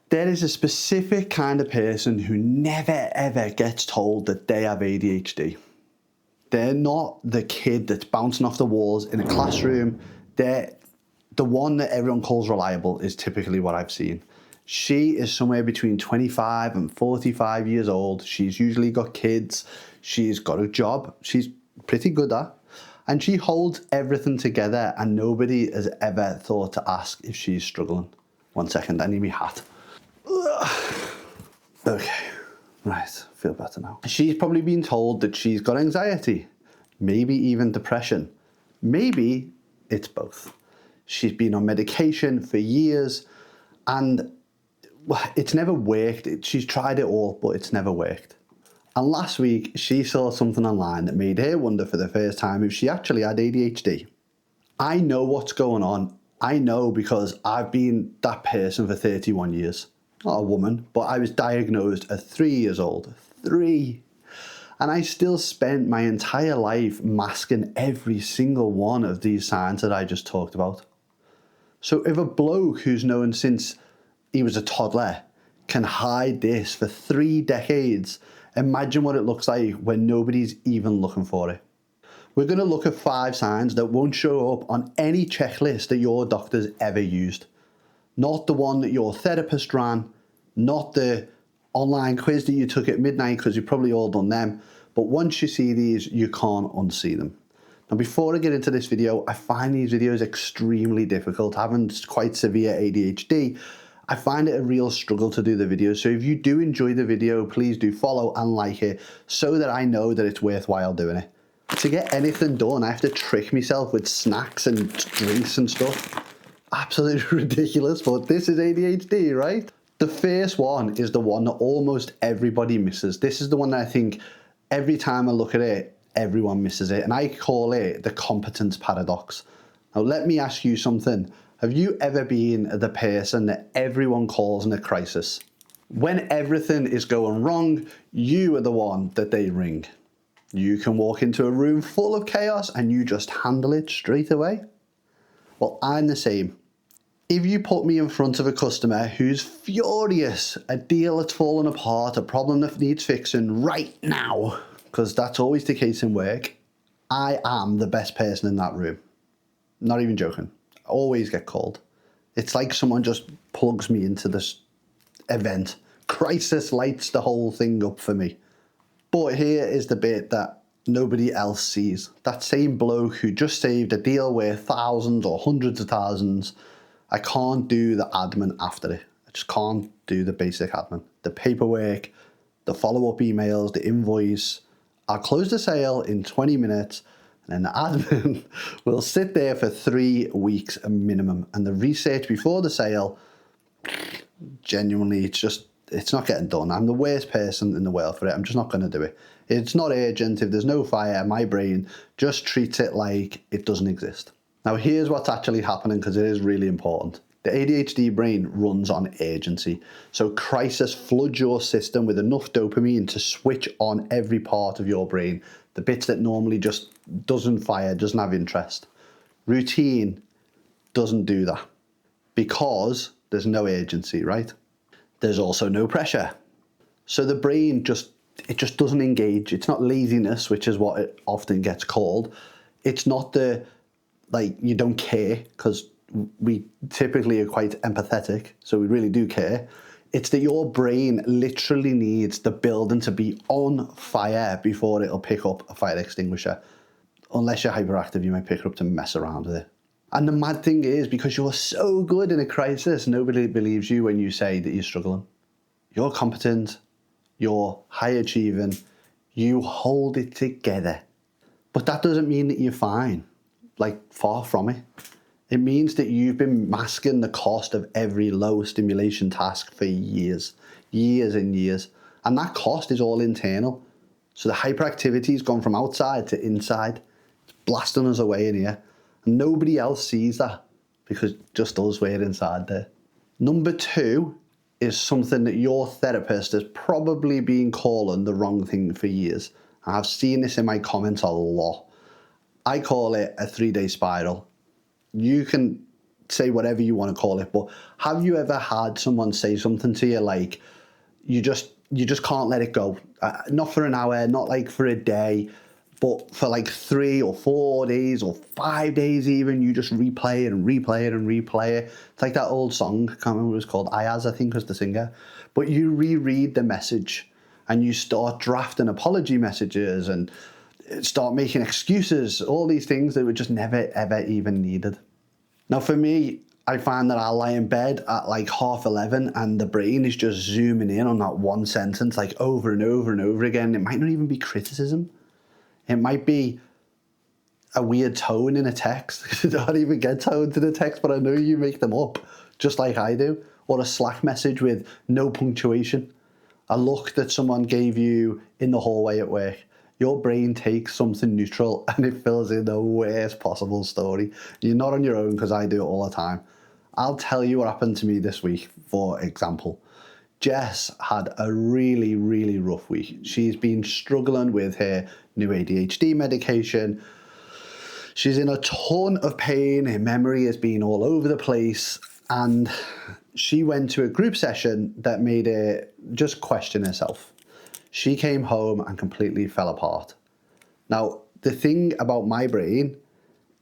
There is a specific kind of person who never ever gets told that they have ADHD. They're not the kid that's bouncing off the walls in a classroom. They're the one that everyone calls reliable is typically what I've seen. She is somewhere between 25 and 45 years old. She's usually got kids. She's got a job. She's pretty good at. And she holds everything together, and nobody has ever thought to ask if she's struggling. 1 second, I need my hat. Okay, right, feel better now. She's probably been told that she's got anxiety, maybe even depression. Maybe it's both. She's been on medication for years, and it's never worked. She's tried it all, but it's never worked. And last week, she saw something online that made her wonder for the first time if she actually had ADHD. I know what's going on. I know because I've been that person for 31 years. Not a woman, but I was diagnosed at 3 years old. 3. And I still spent my entire life masking every single one of these signs that I just talked about. So if a bloke who's known since he was a toddler can hide this for 3 decades, imagine what it looks like when nobody's even looking for it. We're going to look at 5 signs that won't show up on any checklist that your doctor's ever used. Not the one that your therapist ran, not the online quiz that you took at midnight, because you've probably all done them. But once you see these, you can't unsee them. Now, before I get into this video, I find these videos extremely difficult. Having quite severe ADHD, I find it a real struggle to do the videos. So if you do enjoy the video, please do follow and like it so that I know that it's worthwhile doing it. To get anything done, I have to trick myself with snacks and drinks and stuff. Absolutely ridiculous, but this is ADHD, right? The first one is the one that almost everybody misses. This is the one that I think every time I look at it, everyone misses it. And I call it the competence paradox. Now, let me ask you something. Have you ever been the person that everyone calls in a crisis? When everything is going wrong, you are the one that they ring. You can walk into a room full of chaos and you just handle it straight away. Well, I'm the same. If you put me in front of a customer who's furious, a deal that's fallen apart, a problem that needs fixing right now, because that's always the case in work, I am the best person in that room. Not even joking. I always get called. It's like someone just plugs me into this event. Crisis lights the whole thing up for me. But here is the bit that nobody else sees. That same bloke who just saved a deal worth thousands or hundreds of thousands, I can't do the admin after it. I just can't do the basic admin. The paperwork, the follow-up emails, the invoice. I'll close the sale in 20 minutes and then the admin will sit there for 3 weeks minimum. And the research before the sale, genuinely, it's not getting done. I'm the worst person in the world for it. I'm just not going to do it. It's not urgent. If there's no fire, my brain just treats it like it doesn't exist. Now, here's what's actually happening, because it is really important. The ADHD brain runs on urgency. So crisis floods your system with enough dopamine to switch on every part of your brain. The bits that normally just doesn't fire, doesn't have interest. Routine doesn't do that because there's no urgency, right? There's also no pressure. So the brain just doesn't engage. It's not laziness, which is what it often gets called. It's not you don't care, because we typically are quite empathetic, so we really do care. It's that your brain literally needs the building to be on fire before it'll pick up a fire extinguisher. Unless you're hyperactive, you might pick it up to mess around with it. And the mad thing is, because you're so good in a crisis, nobody believes you when you say that you're struggling. You're competent, you're high achieving, you hold it together. But that doesn't mean that you're fine. Far from it. It means that you've been masking the cost of every low stimulation task for years and years. And that cost is all internal. So the hyperactivity has gone from outside to inside. It's blasting us away in here. And nobody else sees that, because just us, we're inside there. Number 2 is something that your therapist has probably been calling the wrong thing for years. And I've seen this in my comments a lot. I call it a 3-day spiral. You can say whatever you want to call it, but have you ever had someone say something to you like, you just can't let it go? Not for an hour, not like for a day, but for like 3 or 4 days or 5 days even, you just replay it and replay it and replay it. It's like that old song, I can't remember what it was called, Ayaz, I think was the singer. But you reread the message and you start drafting apology messages and start making excuses, all these things that were just never, ever even needed. Now for me, I find that I'll lie in bed at like 11:30 and the brain is just zooming in on that one sentence like over and over and over again. It might not even be criticism. It might be a weird tone in a text. I don't even get tones in a text, but I know you make them up, just like I do. Or a Slack message with no punctuation. A look that someone gave you in the hallway at work. Your brain takes something neutral and it fills in the worst possible story. You're not on your own, because I do it all the time. I'll tell you what happened to me this week, for example. Jess had a really, really rough week. She's been struggling with her new ADHD medication. She's in a ton of pain. Her memory has been all over the place. And she went to a group session that made her just question herself. She came home and completely fell apart. Now, the thing about my brain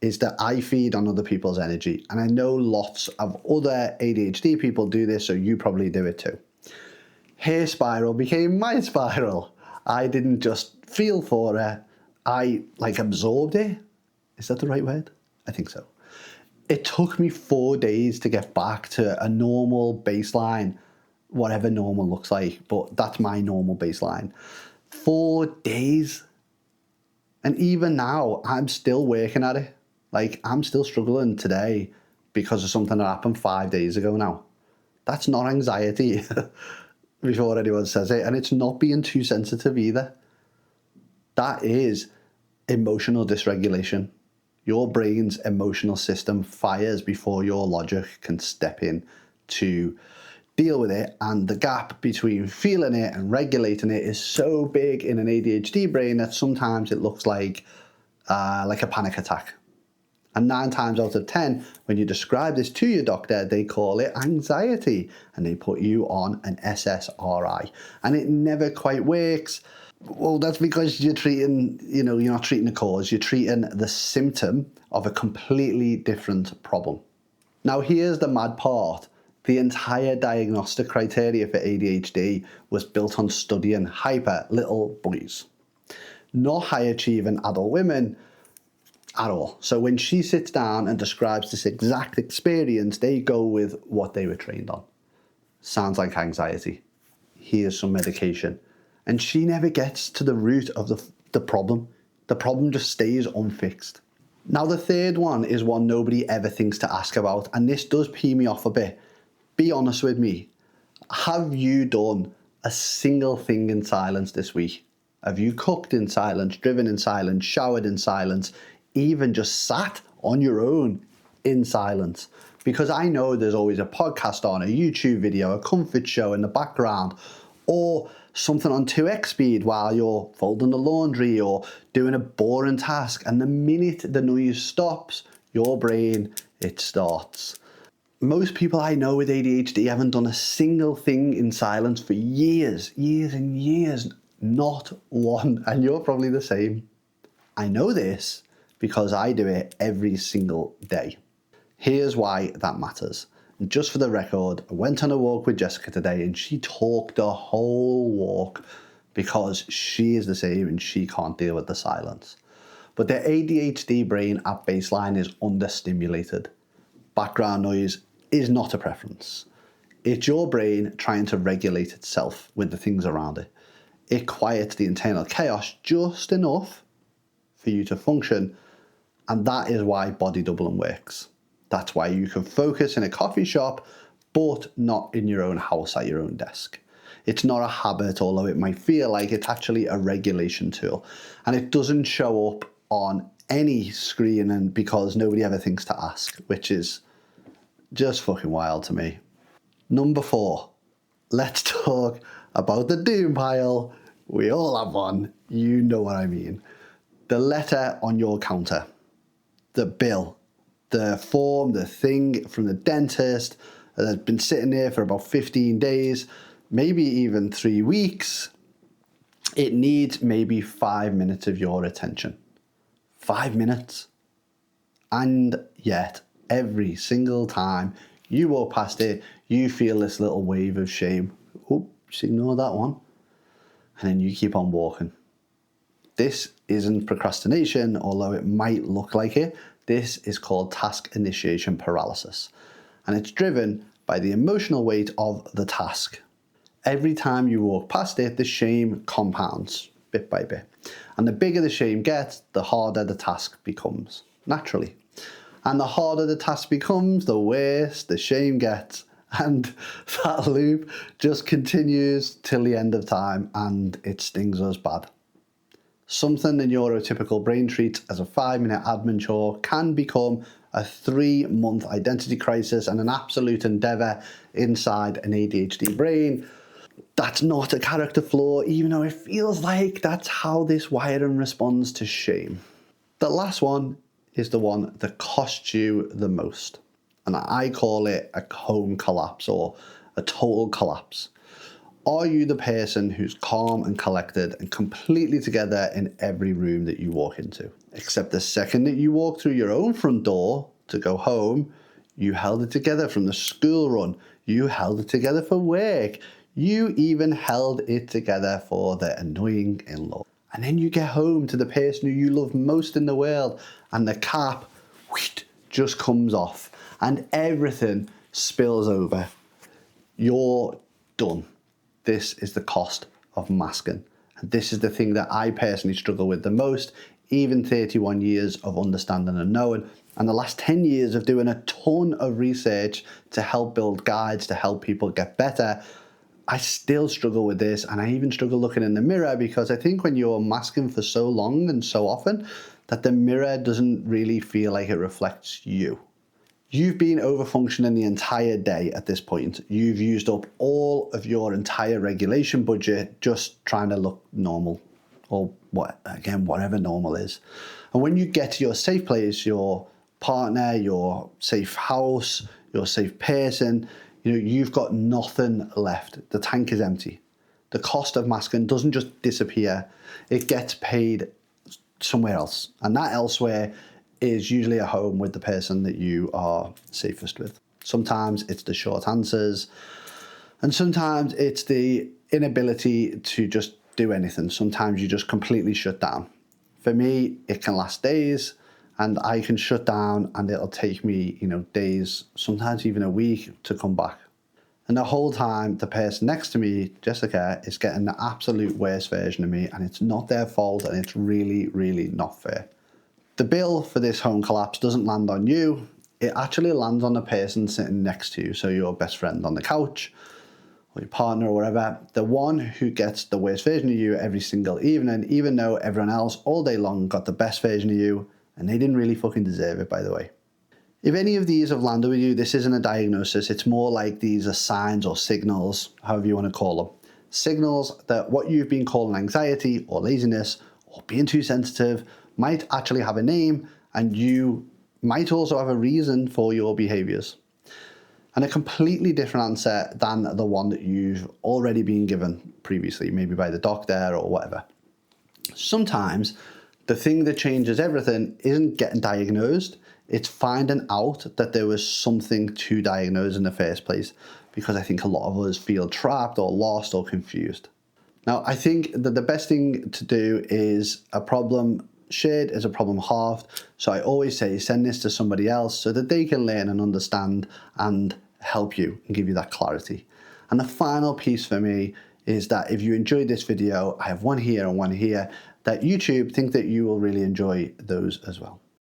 is that I feed on other people's energy. And I know lots of other ADHD people do this, so you probably do it too. Her spiral became my spiral. I didn't just feel for her, I absorbed it. Is that the right word? I think so. It took me 4 days to get back to a normal baseline, whatever normal looks like, but that's my normal baseline. 4 days. And even now, I'm still working at it. I'm still struggling today because of something that happened 5 days ago now. That's not anxiety, before anyone says it, and it's not being too sensitive either. That is emotional dysregulation. Your brain's emotional system fires before your logic can step in to deal with it, and the gap between feeling it and regulating it is so big in an ADHD brain that sometimes it looks like a panic attack. And 9 times out of 10, when you describe this to your doctor, they call it anxiety and they put you on an SSRI. And it never quite works. Well, that's because you're not treating the cause, you're treating the symptom of a completely different problem. Now, here's the mad part. The entire diagnostic criteria for ADHD was built on studying hyper little boys, not high achieving adult women at all. So when she sits down and describes this exact experience, they go with what they were trained on. Sounds like anxiety. Here's some medication. And she never gets to the root of the problem. The problem just stays unfixed. Now, the third one is one nobody ever thinks to ask about, and this does pee me off a bit. Be honest with me. Have you done a single thing in silence this week? Have you cooked in silence, driven in silence, showered in silence, even just sat on your own in silence? Because I know there's always a podcast on, a YouTube video, a comfort show in the background, or something on 2x speed while you're folding the laundry or doing a boring task. And the minute the noise stops, your brain, it starts. Most people I know with ADHD haven't done a single thing in silence for years and years. Not one. And you're probably the same. I know this because I do it every single day. Here's why that matters. And just for the record, I went on a walk with Jessica today and she talked the whole walk because she is the same and she can't deal with the silence. But the ADHD brain at baseline is understimulated. Background noise is not a preference. It's your brain trying to regulate itself with the things around it. It quiets the internal chaos just enough for you to function, and that is why body doubling works. That's why you can focus in a coffee shop, but not in your own house at your own desk. It's not a habit, although it might feel like it's actually a regulation tool. And it doesn't show up on any screen, and because nobody ever thinks to ask, which is just fucking wild to me. Number 4, let's talk about the doom pile. We all have one. You know what I mean. The letter on your counter, the bill, the form, the thing from the dentist that has been sitting there for about 15 days, maybe even 3 weeks. It needs maybe 5 minutes of your attention. 5 minutes. And yet, every single time you walk past it, you feel this little wave of shame. Oh, just ignore that one. And then you keep on walking. This isn't procrastination, although it might look like it. This is called task initiation paralysis. And it's driven by the emotional weight of the task. Every time you walk past it, the shame compounds bit by bit. And the bigger the shame gets, the harder the task becomes, naturally. And the harder the task becomes, the worse the shame gets. And that loop just continues till the end of time, and it stings us bad. Something the neurotypical brain treats as a 5-minute admin chore can become a 3-month identity crisis and an absolute endeavour inside an ADHD brain. That's not a character flaw, even though it feels like that's how this wiring responds to shame. The last one is the one that costs you the most. And I call it a home collapse or a total collapse. Are you the person who's calm and collected and completely together in every room that you walk into? Except the second that you walk through your own front door to go home, you held it together from the school run. You held it together for work. You even held it together for the annoying in-law. And then you get home to the person who you love most in the world, and the cap just comes off and everything spills over. You're done. This is the cost of masking. And this is the thing that I personally struggle with the most, even 31 years of understanding and knowing, and the last 10 years of doing a ton of research to help build guides, to help people get better. I still struggle with this, and I even struggle looking in the mirror, because I think when you're masking for so long and so often, that the mirror doesn't really feel like it reflects you. You've been overfunctioning the entire day at this point. You've used up all of your entire regulation budget just trying to look normal, or whatever normal is. And when you get to your safe place, your partner, your safe house, your safe person, you've got nothing left. The tank is empty. The cost of masking doesn't just disappear. It gets paid somewhere else. And that elsewhere is usually a home with the person that you are safest with. Sometimes it's the short answers, and sometimes it's the inability to just do anything. Sometimes you just completely shut down. For me, it can last days, and I can shut down and it'll take me, days, sometimes even a week to come back. And the whole time, the person next to me, Jessica, is getting the absolute worst version of me, and it's not their fault, and it's really, really not fair. The bill for this home collapse doesn't land on you. It actually lands on the person sitting next to you. So your best friend on the couch, or your partner, or whatever. The one who gets the worst version of you every single evening, even though everyone else all day long got the best version of you, and they didn't really fucking deserve it, by the way. If any of these have landed with you, this isn't a diagnosis. It's more like these are signs or signals, however you want to call them. Signals that what you've been calling anxiety or laziness or being too sensitive might actually have a name, and you might also have a reason for your behaviors. And a completely different answer than the one that you've already been given previously, maybe by the doctor or whatever. Sometimes the thing that changes everything isn't getting diagnosed, it's finding out that there was something to diagnose in the first place, because I think a lot of us feel trapped or lost or confused. Now, I think that the best thing to do is a problem shared is a problem halved. So I always say send this to somebody else so that they can learn and understand and help you and give you that clarity. And the final piece for me is that if you enjoyed this video, I have one here and one here, that YouTube think that you will really enjoy those as well.